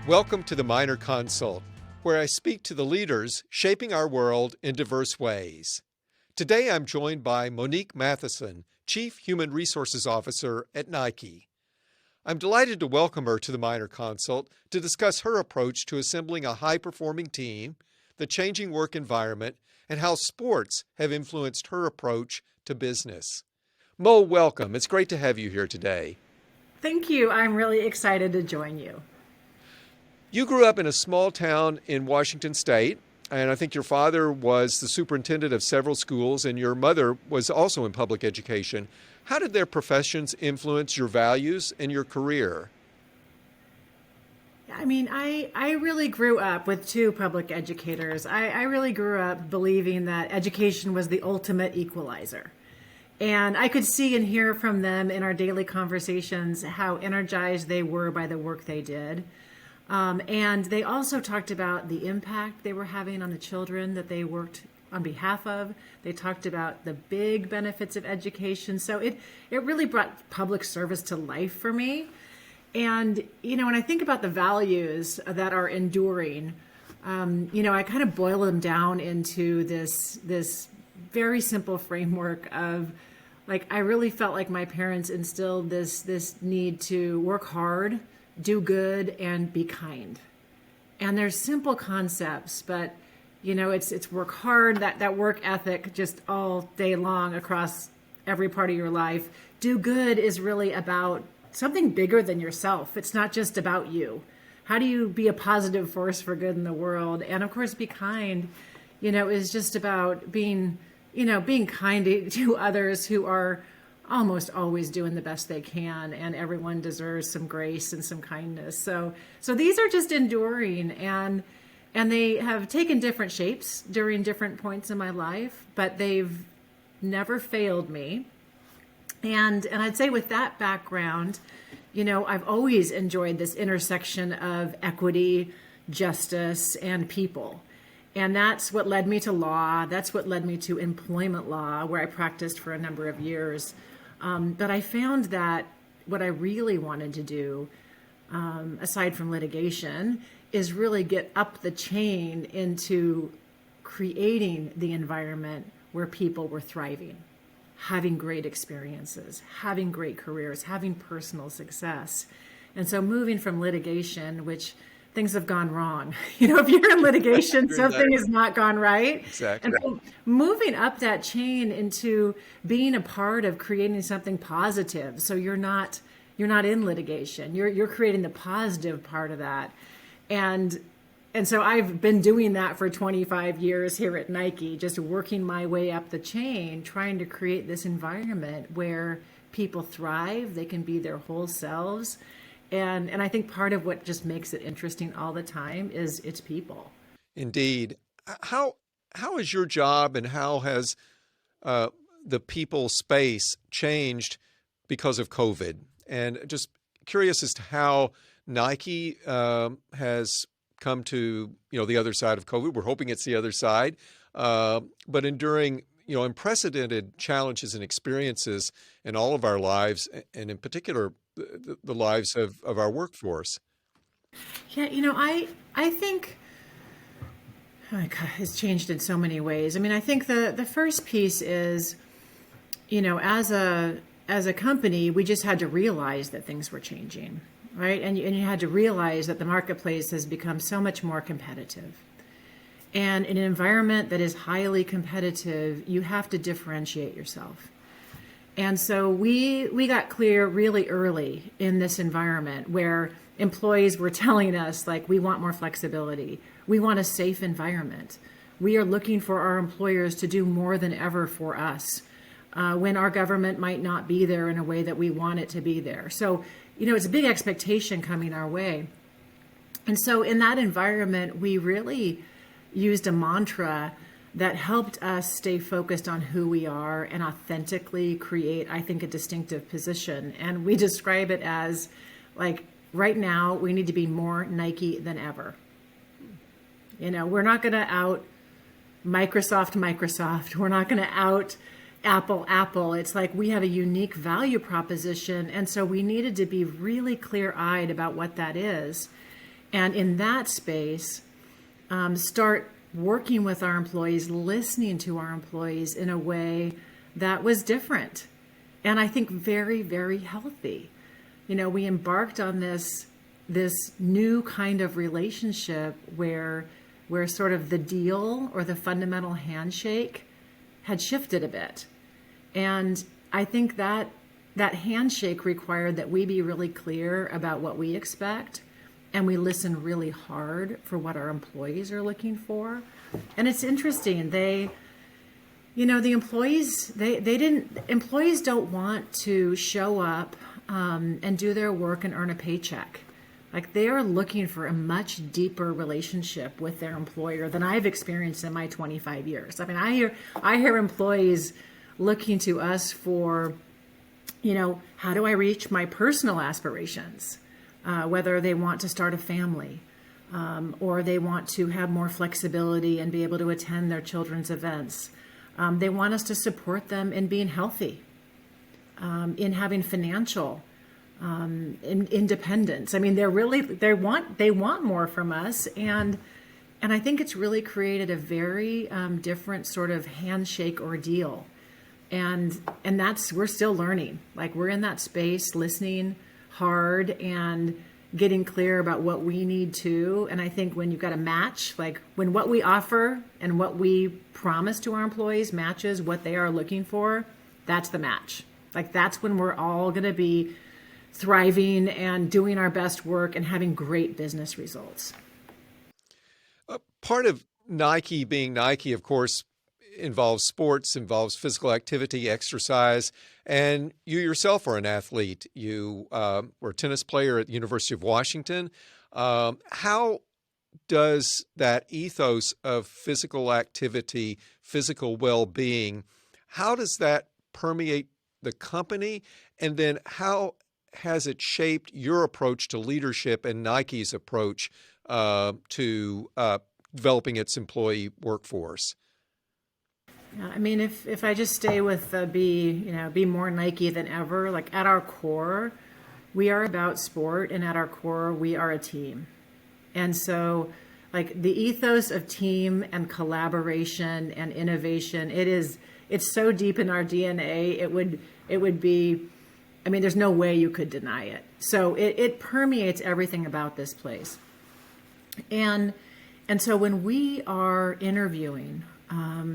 Welcome to the Minor Consult, where I speak to the leaders shaping our world in diverse ways. Today I'm joined by Monique Matheson, Chief Human Resources Officer at Nike. I'm delighted to welcome her to the Minor Consult to discuss her approach to assembling a high-performing team, the changing work environment, and how sports have influenced her approach to business. Mo, welcome. It's great to have you here today. Thank you. I'm really excited to join you. You grew up in a small town in Washington State, and I think your father was the superintendent of several schools, and your mother was also in public education. How did their professions influence your values and your career? I really grew up with two public educators. I really grew up believing that education was the ultimate equalizer. And I could see and hear from them in our daily conversations how energized they were by the work they did. And they also talked about the impact they were having on the children that they worked on behalf of. They talked about the big benefits of education. So it really brought public service to life for me. And, when I think about the values that are enduring, I kind of boil them down into this very simple framework of, I really felt like my parents instilled this need to work hard, do good, and be kind. And they're simple concepts, but it's work hard, that work ethic just all day long across every part of your life. Do good is really about something bigger than yourself. It's not just about you. How do you be a positive force for good in the world? And of course, be kind, is just about being kind to others who are almost always doing the best they can, and everyone deserves some grace and some kindness. So these are just enduring, and they have taken different shapes during different points in my life, but they've never failed me. And I'd say with that background, I've always enjoyed this intersection of equity, justice, and people. And that's what led me to law. That's what led me to employment law, where I practiced for a number of years. But I found that what I really wanted to do, aside from litigation, is really get up the chain into creating the environment where people were thriving, having great experiences, having great careers, having personal success. And so moving from litigation, which things have gone wrong. If you're in litigation, something has not gone right. Exactly. And so moving up that chain into being a part of creating something positive. So you're not in litigation. You're creating the positive part of that. And so I've been doing that for 25 years here at Nike, just working my way up the chain, trying to create this environment where people thrive, they can be their whole selves. And I think part of what just makes it interesting all the time is it's people. Indeed. How has your job and how has the people space changed because of COVID? And just curious as to how Nike has come to the other side of COVID. We're hoping it's the other side, but enduring unprecedented challenges and experiences in all of our lives, and in particular the lives of our workforce. Yeah, I think, oh my God, it's changed in so many ways. I think the first piece is, as a company, we just had to realize that things were changing, right? And you had to realize that the marketplace has become so much more competitive. And in an environment that is highly competitive, you have to differentiate yourself. And so we got clear really early in this environment where employees were telling us, we want more flexibility. We want a safe environment. We are looking for our employers to do more than ever for us when our government might not be there in a way that we want it to be there. So, it's a big expectation coming our way. And so in that environment, we really used a mantra that helped us stay focused on who we are and authentically create, I think, a distinctive position. And we describe it as right now, we need to be more Nike than ever. We're not going to out Microsoft. We're not going to out Apple. It's we have a unique value proposition. And so we needed to be really clear-eyed about what that is. And in that space, start working with our employees, listening to our employees in a way that was different. And I think very, very healthy. We embarked on this new kind of relationship where sort of the deal or the fundamental handshake had shifted a bit. And I think that handshake required that we be really clear about what we expect, and we listen really hard for what our employees are looking for. And it's interesting, the employees, employees don't want to show up and do their work and earn a paycheck. Like, they are looking for a much deeper relationship with their employer than I've experienced in my 25 years. I mean, I hear employees looking to us for, how do I reach my personal aspirations? Whether they want to start a family, or they want to have more flexibility and be able to attend their children's events. They want us to support them in being healthy, in having financial independence. I mean, they want more from us, and I think it's really created a very different sort of handshake ordeal, and we're still learning. Like, we're in that space, listening hard and getting clear about what we need to. And I think when you've got a match, like when what we offer and what we promise to our employees matches what they are looking for, that's the match. Like, that's when we're all going to be thriving and doing our best work and having great business results. Part of Nike being Nike, of course, involves sports, involves physical activity, exercise, and you yourself are an athlete. You were a tennis player at the University of Washington. How does that ethos of physical activity, physical well-being, how does that permeate the company? And then how has it shaped your approach to leadership and Nike's approach to developing its employee workforce? I mean, if I just stay with be more Nike than ever, like, at our core, we are about sport, and at our core, we are a team. And so, like, the ethos of team and collaboration and innovation, it's so deep in our DNA, it would be, I mean, there's no way you could deny it. So it permeates everything about this place. And so when we are interviewing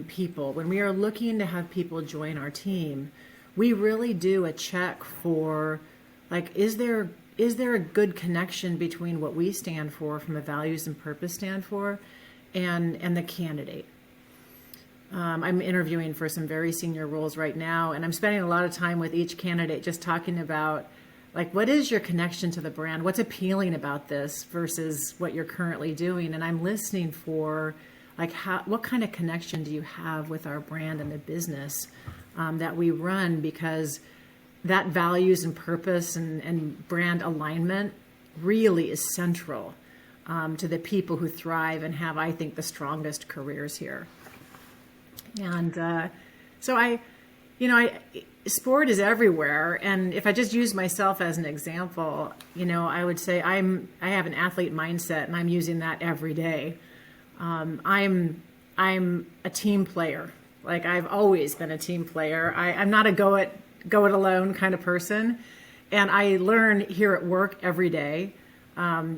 people, when we are looking to have people join our team, we really do a check for, like, is there a good connection between what we stand for from a values and purpose stand for and the candidate. I'm interviewing for some very senior roles right now, and I'm spending a lot of time with each candidate just talking about, like, what is your connection to the brand? What's appealing about this versus what you're currently doing? And I'm listening for, like, what kind of connection do you have with our brand and the business that we run? Because that values and purpose and brand alignment really is central to the people who thrive and have, I think, the strongest careers here. And so sport is everywhere. And if I just use myself as an example, I would say I have an athlete mindset, and I'm using that every day. I'm a team player. Like, I've always been a team player. I'm not a go it alone kind of person. And I learn here at work every day,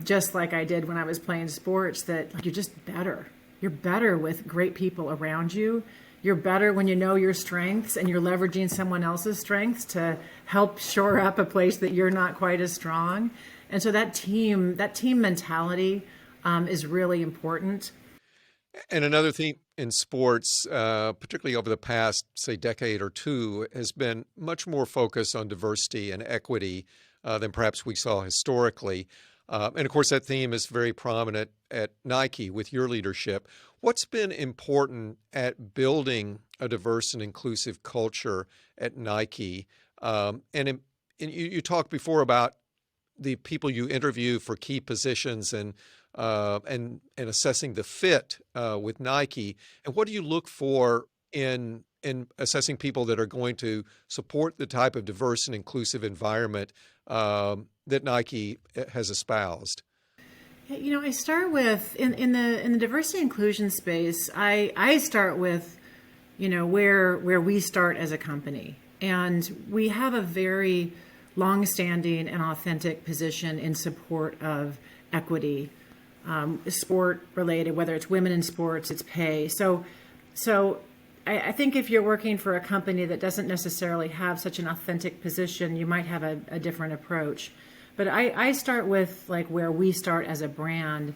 just like I did when I was playing sports, that, like, you're just better. You're better with great people around you. You're better when you know your strengths and you're leveraging someone else's strengths to help shore up a place that you're not quite as strong. And so that team mentality is really important. And another theme in sports, particularly over the past, say, decade or two, has been much more focus on diversity and equity than perhaps we saw historically. And of course, that theme is very prominent at Nike with your leadership. What's been important at building a diverse and inclusive culture at Nike? And you talked before about the people you interview for key positions and assessing the fit with Nike. And what do you look for in assessing people that are going to support the type of diverse and inclusive environment that Nike has espoused? I start with in the diversity inclusion space. I start with, where we start as a company, and we have a very long-standing and authentic position in support of equity, sport related, whether it's women in sports, it's pay. So I think if you're working for a company that doesn't necessarily have such an authentic position, you might have a different approach. But I start with like where we start as a brand,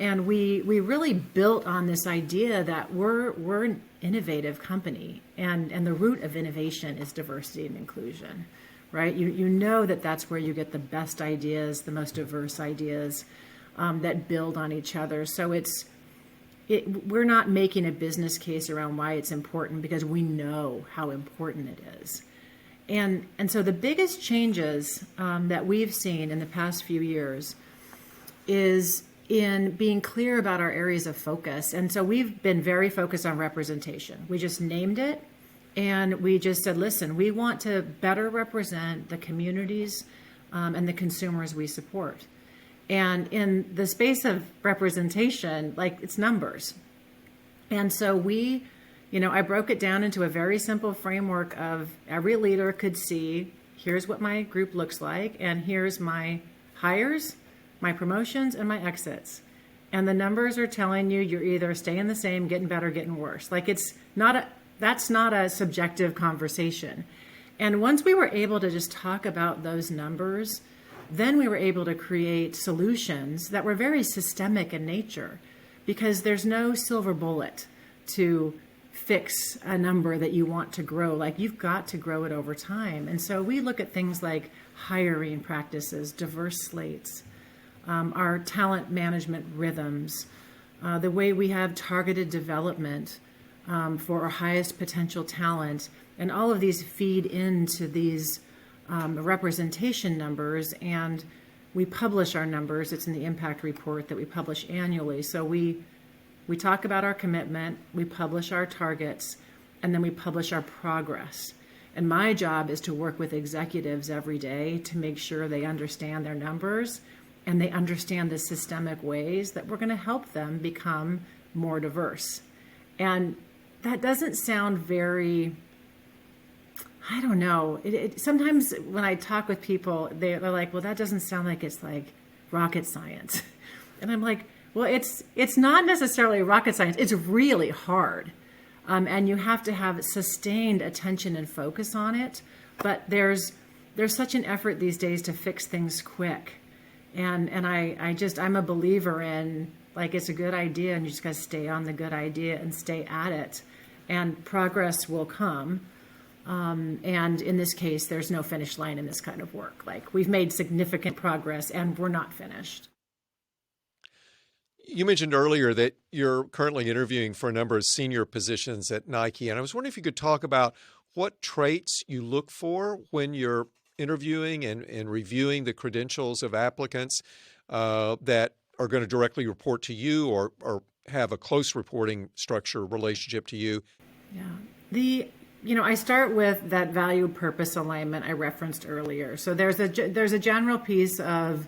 and we really built on this idea that we're an innovative company, and the root of innovation is diversity and inclusion, right? You know that's where you get the best ideas, the most diverse ideas that build on each other. So we're not making a business case around why it's important, because we know how important it is. And so the biggest changes that we've seen in the past few years is in being clear about our areas of focus. And so we've been very focused on representation. We just named it, and we just said, listen, we want to better represent the communities and the consumers we support. And in the space of representation, like, it's numbers. And so I broke it down into a very simple framework of every leader could see, here's what my group looks like, and here's my hires, my promotions, and my exits. And the numbers are telling you you're either staying the same, getting better, getting worse. Like, that's not a subjective conversation. And once we were able to just talk about those numbers, then we were able to create solutions that were very systemic in nature, because there's no silver bullet to fix a number that you want to grow. Like, you've got to grow it over time. And so we look at things like hiring practices, diverse slates, our talent management rhythms, the way we have targeted development for our highest potential talent. And all of these feed into these representation numbers, and we publish our numbers. It's in the impact report that we publish annually. So we talk about our commitment, we publish our targets, and then we publish our progress. And my job is to work with executives every day to make sure they understand their numbers and they understand the systemic ways that we're going to help them become more diverse. And that doesn't sound very, I don't know. Sometimes when I talk with people, they're like, well, that doesn't sound like it's like rocket science. And I'm like, well, it's not necessarily rocket science. It's really hard. And you have to have sustained attention and focus on it. But there's such an effort these days to fix things quick. And I'm a believer in, like, it's a good idea, and you just got to stay on the good idea and stay at it. And progress will come. And in this case, there's no finish line in this kind of work. Like, we've made significant progress and we're not finished. You mentioned earlier that you're currently interviewing for a number of senior positions at Nike. And I was wondering if you could talk about what traits you look for when you're interviewing and reviewing the credentials of applicants that are going to directly report to you or have a close reporting structure relationship to you. Yeah. I start with that value purpose alignment I referenced earlier. So there's a general piece of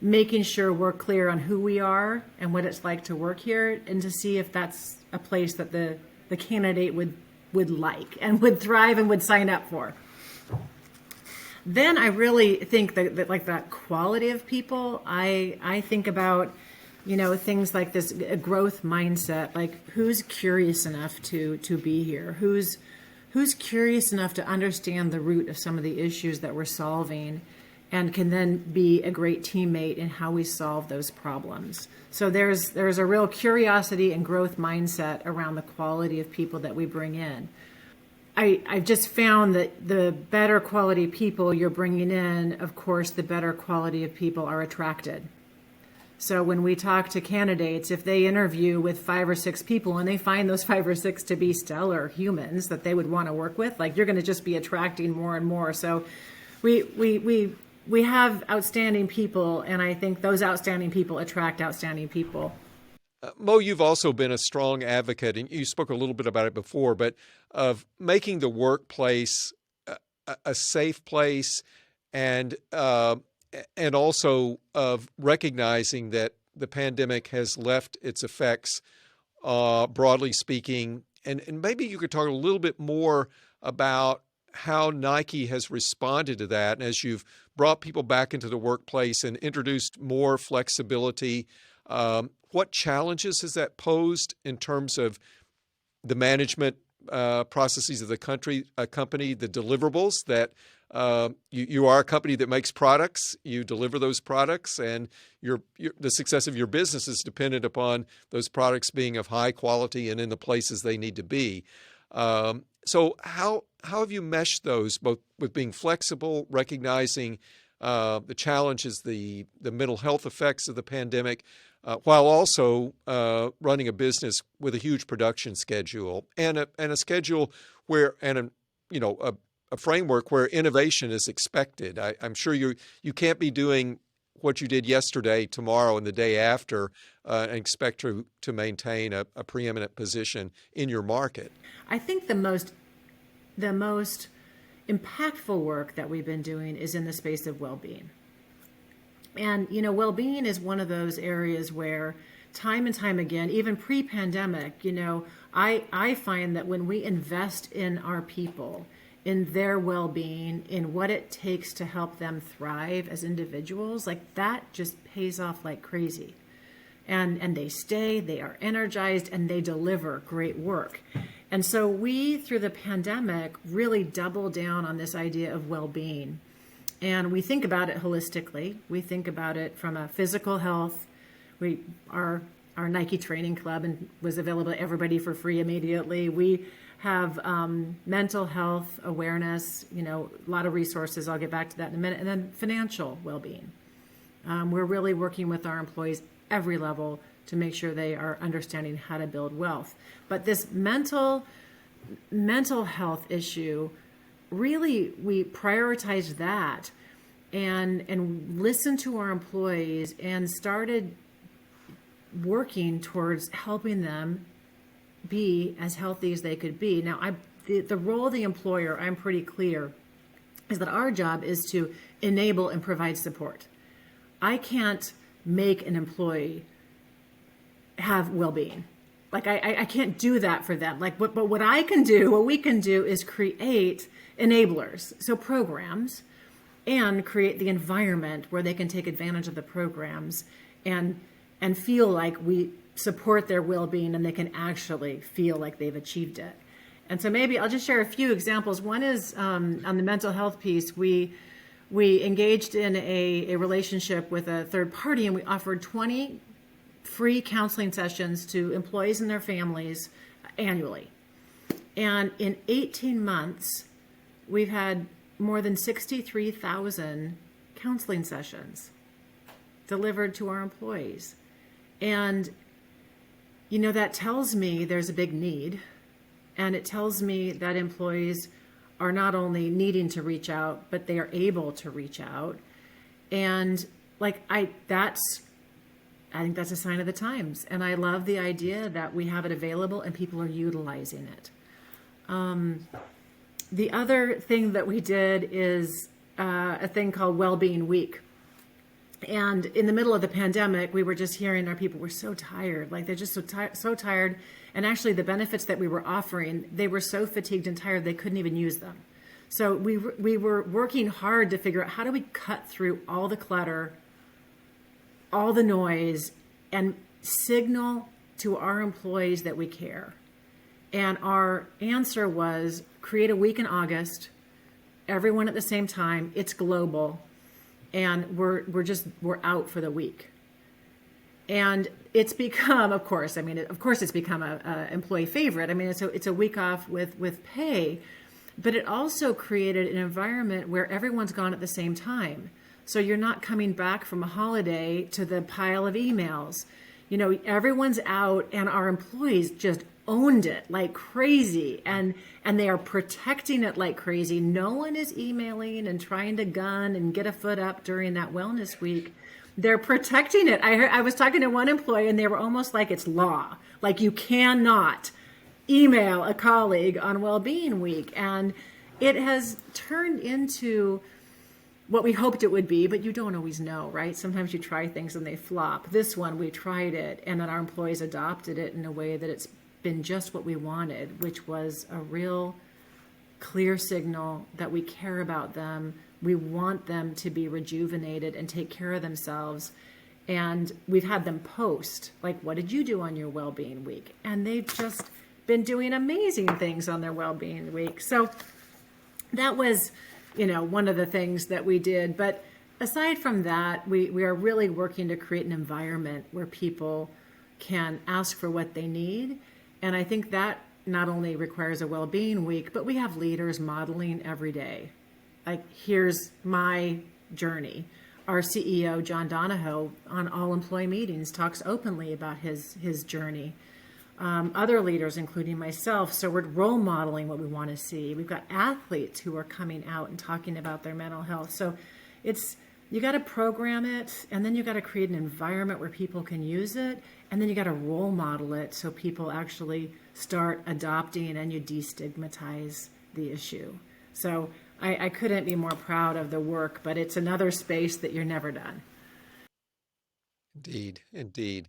making sure we're clear on who we are and what it's like to work here, and to see if that's a place that the candidate would like and would thrive and would sign up for. Then I really think that like that quality of people, I think about, things like this, a growth mindset, like who's curious enough to be here, who's curious enough to understand the root of some of the issues that we're solving, and can then be a great teammate in how we solve those problems. So there's a real curiosity and growth mindset around the quality of people that we bring in. I've just found that the better quality people you're bringing in, of course, the better quality of people are attracted. So when we talk to candidates, if they interview with 5 or 6 people and they find those 5 or 6 to be stellar humans that they would want to work with, like, you're going to just be attracting more and more. So we have outstanding people, and I think those outstanding people attract outstanding people. Mo, you've also been a strong advocate, and you spoke a little bit about it before, but of making the workplace a safe place and and also of recognizing that the pandemic has left its effects, broadly speaking. And maybe you could talk a little bit more about how Nike has responded to that. And as you've brought people back into the workplace and introduced more flexibility, what challenges has that posed in terms of the management processes of the company, the deliverables that you are a company that makes products, you deliver those products, and the success of your business is dependent upon those products being of high quality and in the places they need to be. So how have you meshed those, both with being flexible, recognizing the challenges, the mental health effects of the pandemic, while also running a business with a huge production schedule and a schedule where a framework where innovation is expected? I'm sure you can't be doing what you did yesterday, tomorrow, and the day after, and expect to maintain a preeminent position in your market. I think the most impactful work that we've been doing is in the space of well-being. And, well-being is one of those areas where time and time again, even pre-pandemic, I find that when we invest in our people, in their well-being, in what it takes to help them thrive as individuals, like that just pays off like crazy. And they stay, they are energized, and they deliver great work. And so we, through the pandemic, really doubled down on this idea of well-being. And we think about it holistically. We think about it from a physical health. Our Nike training club was available to everybody for free immediately. We have mental health awareness, a lot of resources. I'll get back to that in a minute. And then financial well-being. We're really working with our employees every level to make sure they are understanding how to build wealth. But this mental health issue, really, we prioritize that and listen to our employees and started working towards helping them be as healthy as they could be. Now, the role of the employer, I'm pretty clear, is that our job is to enable and provide support. I can't make an employee have well-being. Like I can't do that for them. But what we can do is create enablers, so programs, and create the environment where they can take advantage of the programs and feel like we support their well-being and they can actually feel like they've achieved it. And so maybe I'll just share a few examples. One is on the mental health piece. We engaged in a relationship with a third party, and we offered 20 free counseling sessions to employees and their families annually. And in 18 months, we've had more than 63,000 counseling sessions delivered to our employees. And, that tells me there's a big need. And it tells me that employees are not only needing to reach out, but they are able to reach out. And I think that's a sign of the times. And I love the idea that we have it available and people are utilizing it. The other thing that we did is a thing called Wellbeing Week. And in the middle of the pandemic, we were just hearing our people were so tired, they're just so tired. And actually the benefits that we were offering, they were so fatigued and tired, they couldn't even use them. So we were working hard to figure out how do we cut through all the clutter, all the noise, and signal to our employees that we care. And our answer was create a week in August, everyone at the same time. It's global, and we're out for the week. And it's become, of course it's become a employee favorite. It's a week off with pay, but it also created an environment where everyone's gone at the same time. So you're not coming back from a holiday to the pile of emails. Everyone's out, and our employees just owned it like crazy, and they are protecting it like crazy. No one is emailing and trying to gun and get a foot up during that wellness week. They're protecting it. I was talking to one employee, and they were almost like it's law. Like you cannot email a colleague on Wellbeing Week. And it has turned into what we hoped it would be, but you don't always know, right? Sometimes you try things and they flop. This one, we tried it, and then our employees adopted it in a way that it's been just what we wanted, which was a real clear signal that we care about them. We want them to be rejuvenated and take care of themselves. And we've had them post, like, what did you do on your well-being week? And they've just been doing amazing things on their well-being week. So that was, one of the things that we did. But aside from that, we are really working to create an environment where people can ask for what they need. And I think that not only requires a well-being week, but we have leaders modeling every day. Like, here's my journey. Our CEO, John Donahoe, on all employee meetings, talks openly about his journey. Other leaders, including myself, so we're role modeling what we want to see. We've got athletes who are coming out and talking about their mental health. So you got to program it, and then you got to create an environment where people can use it, and then you got to role model it so people actually start adopting, and you destigmatize the issue. So I couldn't be more proud of the work, but it's another space that you're never done. Indeed, indeed.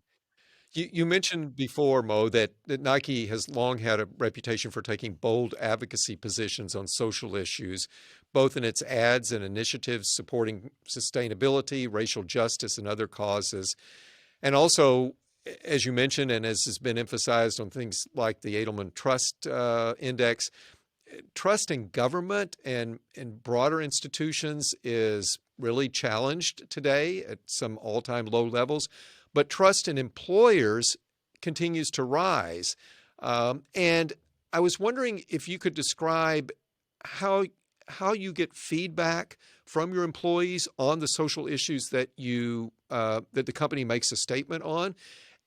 You mentioned before, Mo, that Nike has long had a reputation for taking bold advocacy positions on social issues, both in its ads and initiatives supporting sustainability, racial justice, and other causes. And also, as you mentioned, and as has been emphasized on things like the Edelman Trust Index, trust in government and in broader institutions is really challenged today at some all-time low levels. But trust in employers continues to rise. And I was wondering if you could describe how you get feedback from your employees on the social issues that that the company makes a statement on,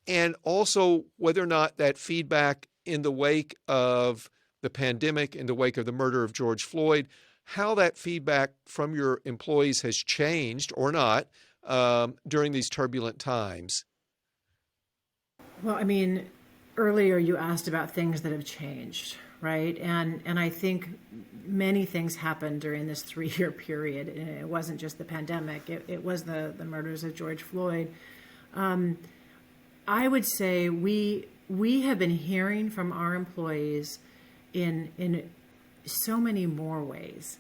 and also whether or not that feedback in the wake of the pandemic, in the wake of the murder of George Floyd, how that feedback from your employees has changed or not during these turbulent times. Well, I mean, earlier you asked about things that have changed, right? And I think many things happened during this 3-year period. It wasn't just the pandemic. It was the murders of George Floyd. I would say we have been hearing from our employees in so many more ways.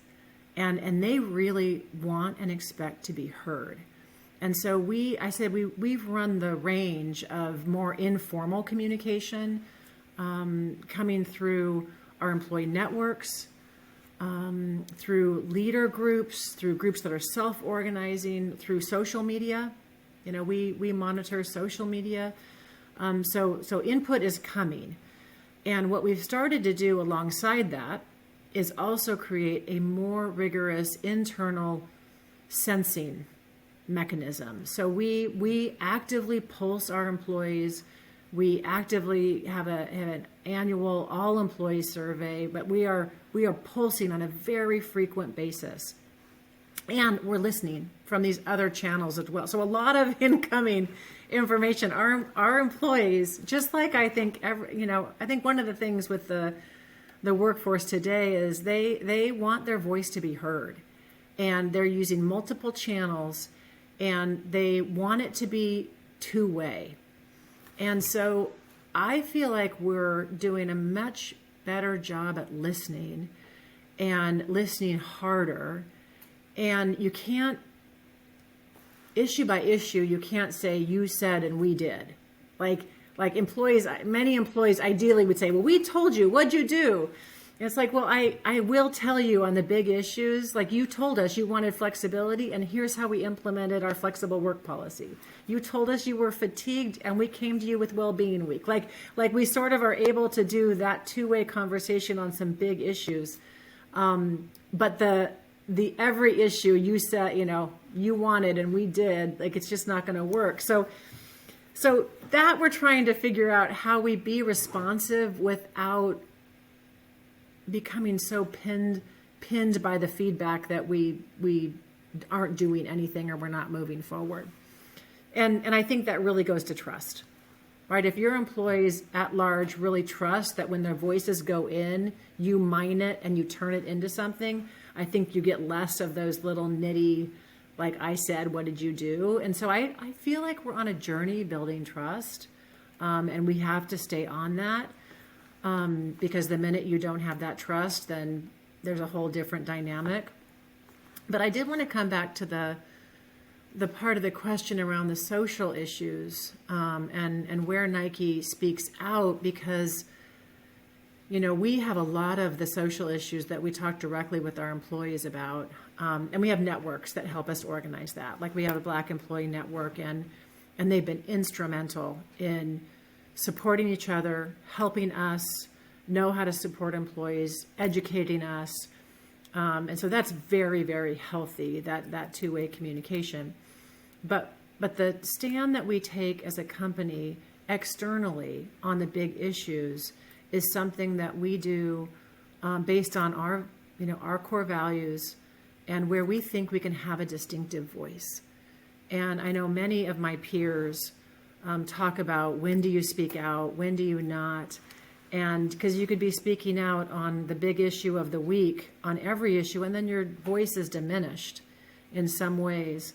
And they really want and expect to be heard. And so we've run the range of more informal communication coming through our employee networks, through leader groups, through groups that are self-organizing, through social media. We monitor social media. So input is coming. And what we've started to do alongside that is also create a more rigorous internal sensing mechanism. So we actively pulse our employees. We actively have an annual all employee survey, but we are pulsing on a very frequent basis. And we're listening from these other channels as well. So a lot of incoming information. Our employees, just like I think I think one of the things with the workforce today is they want their voice to be heard, and they're using multiple channels, and they want it to be two-way. And so I feel like we're doing a much better job at listening, and listening harder. And you can't, issue by issue, you can't say you said and we did. Like employees, many employees ideally would say, well, we told you, what'd you do? And it's like, well, I will tell you on the big issues, like you told us you wanted flexibility, and here's how we implemented our flexible work policy. You told us you were fatigued, and we came to you with well-being week. Like we sort of are able to do that two-way conversation on some big issues. But the every issue you said, you wanted and we did, like it's just not going to work. So that we're trying to figure out how we be responsive without becoming so pinned by the feedback that we aren't doing anything or we're not moving forward. And I think that really goes to trust, right? If your employees at large really trust that when their voices go in, you mine it and you turn it into something, I think you get less of those little nitty, like I said, what did you do? And so I feel like we're on a journey building trust, and we have to stay on that, because the minute you don't have that trust, then there's a whole different dynamic. But I did want to come back to the part of the question around the social issues, and where Nike speaks out, because we have a lot of the social issues that we talk directly with our employees about, and we have networks that help us organize that. Like we have a Black employee network, and they've been instrumental in supporting each other, helping us know how to support employees, educating us. And so that's very, very healthy, that two-way communication. But the stand that we take as a company externally on the big issues is something that we do based on our core values and where we think we can have a distinctive voice. And I know many of my peers talk about, when do you speak out, when do you not? And because you could be speaking out on the big issue of the week, on every issue, and then your voice is diminished in some ways.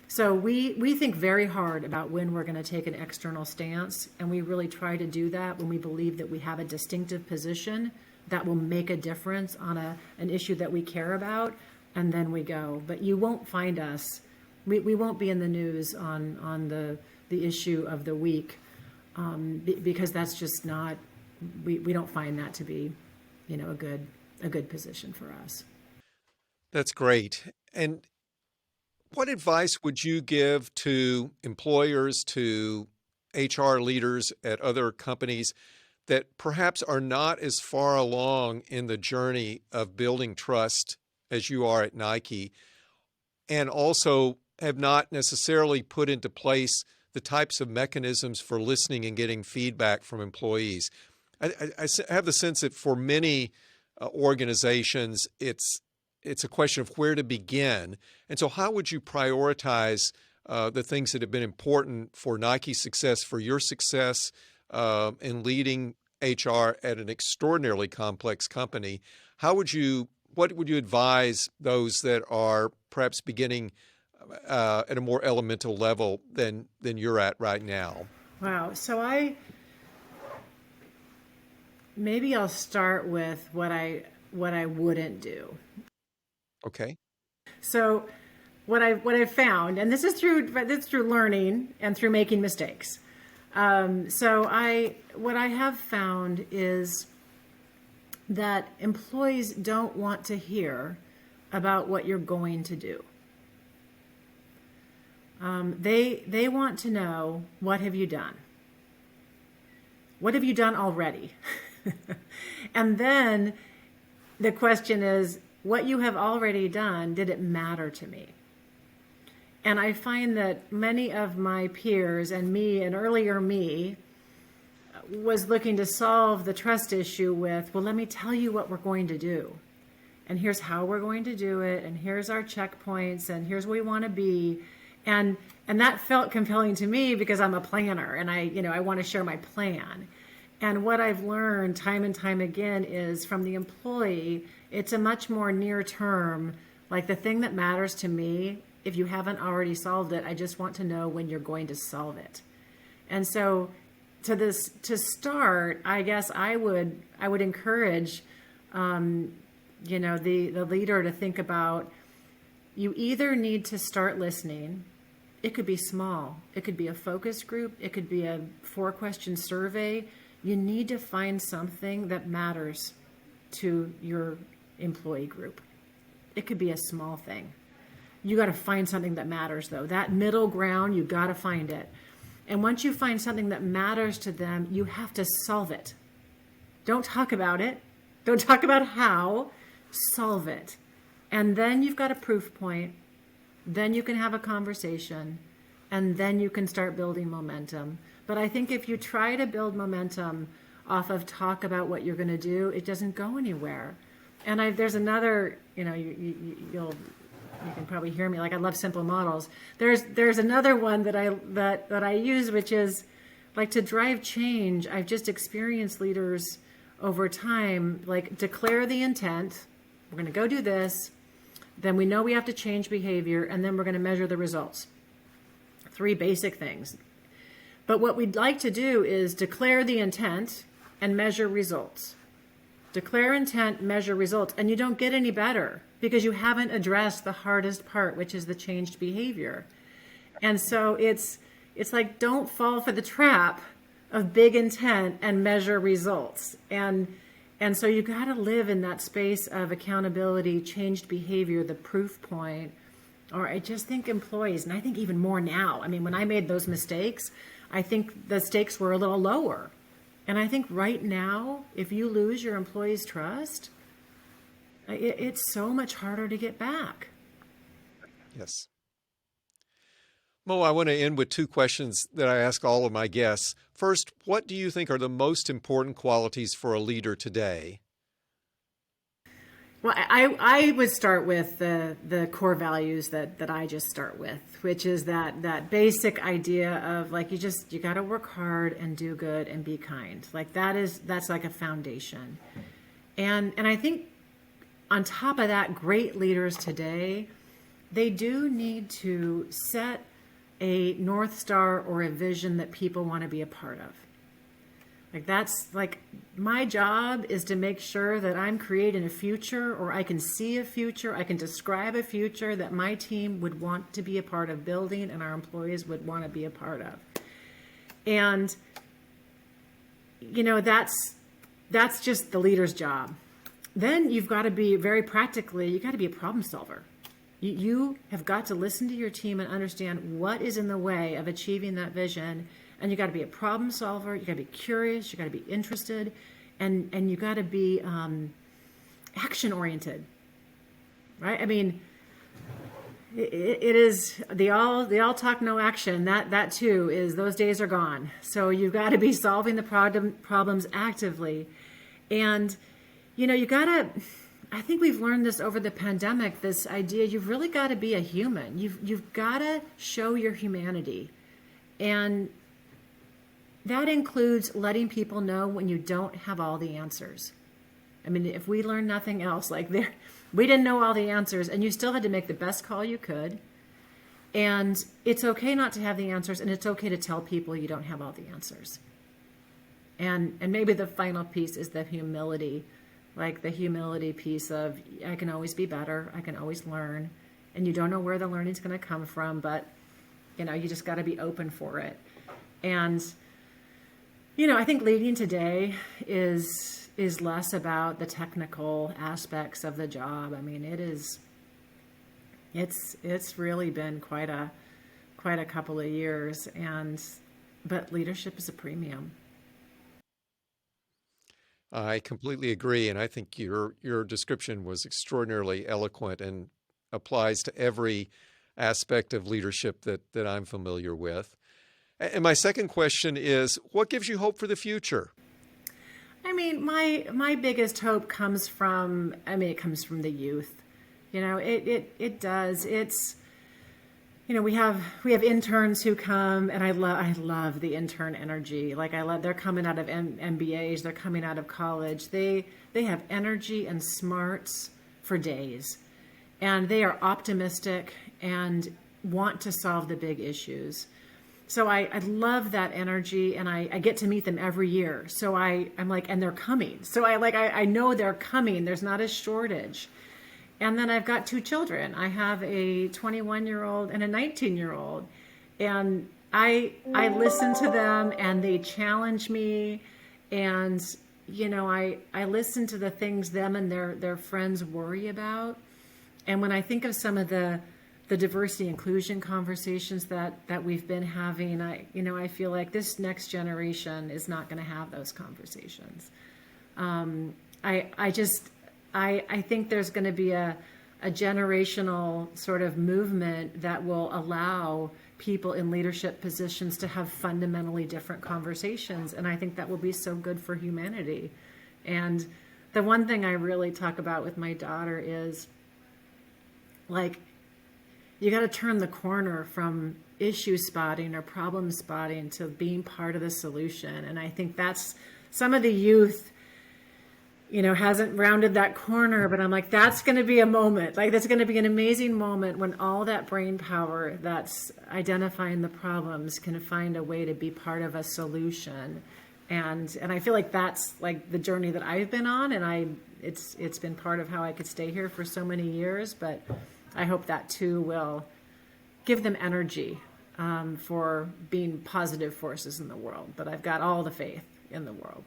So we think very hard about when we're going to take an external stance, and we really try to do that when we believe that we have a distinctive position that will make a difference on an issue that we care about, and then we go. But you won't find us, we won't be in the news on the issue of the week, because that's just not, we don't find that to be, a good position for us. That's great. And what advice would you give to employers, to HR leaders at other companies that perhaps are not as far along in the journey of building trust as you are at Nike, and also have not necessarily put into place the types of mechanisms for listening and getting feedback from employees? I have the sense that for many organizations, it's a question of where to begin. And so how would you prioritize the things that have been important for Nike's success, for your success in leading HR at an extraordinarily complex company? What would you advise those that are perhaps beginning at a more elemental level than you're at right now? Wow. So maybe I'll start with what I wouldn't do. Okay. So what I've found, and this is through learning and through making mistakes. What I have found is that employees don't want to hear about what you're going to do. They want to know, what have you done? What have you done already? And then the question is, what you have already done, did it matter to me? And I find that many of my peers and me, and earlier me, was looking to solve the trust issue with, well, let me tell you what we're going to do. And here's how we're going to do it. And here's our checkpoints. And here's where we want to be. And that felt compelling to me because I'm a planner and I want to share my plan. And what I've learned time and time again is from the employee, it's a much more near term, like the thing that matters to me, if you haven't already solved it, I just want to know when you're going to solve it. And so to start, I guess I would encourage, the leader to think about, you either need to start listening. It could be small. It could be a focus group. It could be a 4-question survey. You need to find something that matters to your employee group. It could be a small thing. You got to find something that matters, though. That middle ground, you got to find it. And once you find something that matters to them, you have to solve it. Don't talk about it. Don't talk about how. Solve it. And then you've got a proof point. Then you can have a conversation. And then you can start building momentum. But I think if you try to build momentum off of talk about what you're going to do, it doesn't go anywhere. And there's another, you can probably hear me, like I love simple models. There's another one that I use, which is like to drive change, I've just experienced leaders over time, like declare the intent, we're going to go do this, then we know we have to change behavior, and then we're going to measure the results. 3 basic things. But what we'd like to do is declare the intent and measure results. Declare intent, measure results, and you don't get any better because you haven't addressed the hardest part, which is the changed behavior. And so it's like, don't fall for the trap of big intent and measure results. And so you got to live in that space of accountability, changed behavior, the proof point. Or I just think employees, and I think even more now. I mean, when I made those mistakes, I think the stakes were a little lower. And I think right now, if you lose your employees' trust, it's so much harder to get back. Yes. Mo, I want to end with 2 questions that I ask all of my guests. First, what do you think are the most important qualities for a leader today? Well, I would start with the core values that I just start with, which is that basic idea of like, you got to work hard and do good and be kind. Like that's like a foundation. And I think on top of that, great leaders today, they do need to set a North Star or a vision that people want to be a part of. Like that's like my job is to make sure that I'm creating a future, or I can see a future, I can describe a future that my team would want to be a part of building and our employees would want to be a part of. And, that's just the leader's job. Then you've got to be very practically, you got to be a problem solver. You have got to listen to your team and understand what is in the way of achieving that vision. And you got to be a problem solver. You got to be curious. You got to be interested, and you got to be action oriented, right? I mean, it is the all talk no action. That too is, those days are gone. So you've got to be solving the problems actively, and you got to. I think we've learned this over the pandemic. This idea, you've really got to be a human. You've got to show your humanity, and that includes letting people know when you don't have all the answers. I mean, if we learn nothing else, we didn't know all the answers, and you still had to make the best call you could. And it's okay not to have the answers, and it's okay to tell people you don't have all the answers. And maybe the final piece is the humility, like the humility piece of, I can always be better, I can always learn, and you don't know where the learning's going to come from, but you just got to be open for it. And I think leading today is less about the technical aspects of the job. I mean, it's really been quite a couple of years, but leadership is a premium. I completely agree, and I think your description was extraordinarily eloquent and applies to every aspect of leadership that I'm familiar with. And my second question is, what gives you hope for the future? I mean, my biggest hope comes from the youth. It does. It's, we have interns who come, and I love the intern energy. They're coming out of MBAs, they're coming out of college. They have energy and smarts for days, and they are optimistic and want to solve the big issues. So I love that energy, and I get to meet them every year. So I'm like, and they're coming. So I know they're coming. There's not a shortage. And then I've got 2 children. I have a 21-year-old and a 19-year-old. And I listen to them, and they challenge me. And, I listen to the things them and their friends worry about. And when I think of some of the diversity inclusion conversations that we've been having, I feel like this next generation is not going to have those conversations. I think there's going to be a generational sort of movement that will allow people in leadership positions to have fundamentally different conversations, and I think that will be so good for humanity. And the one thing I really talk about with my daughter is, you got to turn the corner from issue spotting or problem spotting to being part of the solution. And I think that's some of the youth, hasn't rounded that corner, but I'm like, that's going to be a moment. Like, that's going to be an amazing moment when all that brain power that's identifying the problems can find a way to be part of a solution. And I feel like that's like the journey that I've been on, and it's been part of how I could stay here for so many years. But I hope that too will give them energy for being positive forces in the world. But I've got all the faith in the world.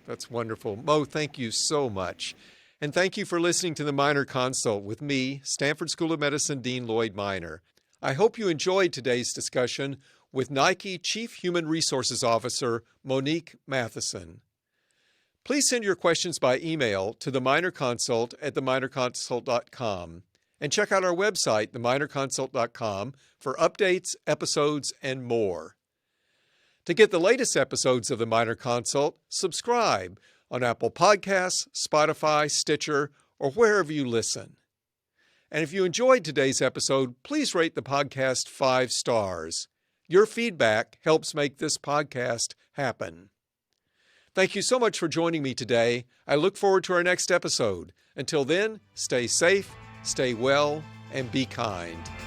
That's wonderful. Mo, thank you so much. And thank you for listening to the Minor Consult with me, Stanford School of Medicine Dean Lloyd Minor. I hope you enjoyed today's discussion with Nike Chief Human Resources Officer Monique Matheson. Please send your questions by email to theminorconsult@theminorconsult.com and check out our website, theminorconsult.com, for updates, episodes, and more. To get the latest episodes of the Minor Consult, subscribe on Apple Podcasts, Spotify, Stitcher, or wherever you listen. And if you enjoyed today's episode, please rate the podcast 5 stars. Your feedback helps make this podcast happen. Thank you so much for joining me today. I look forward to our next episode. Until then, stay safe, stay well, and be kind.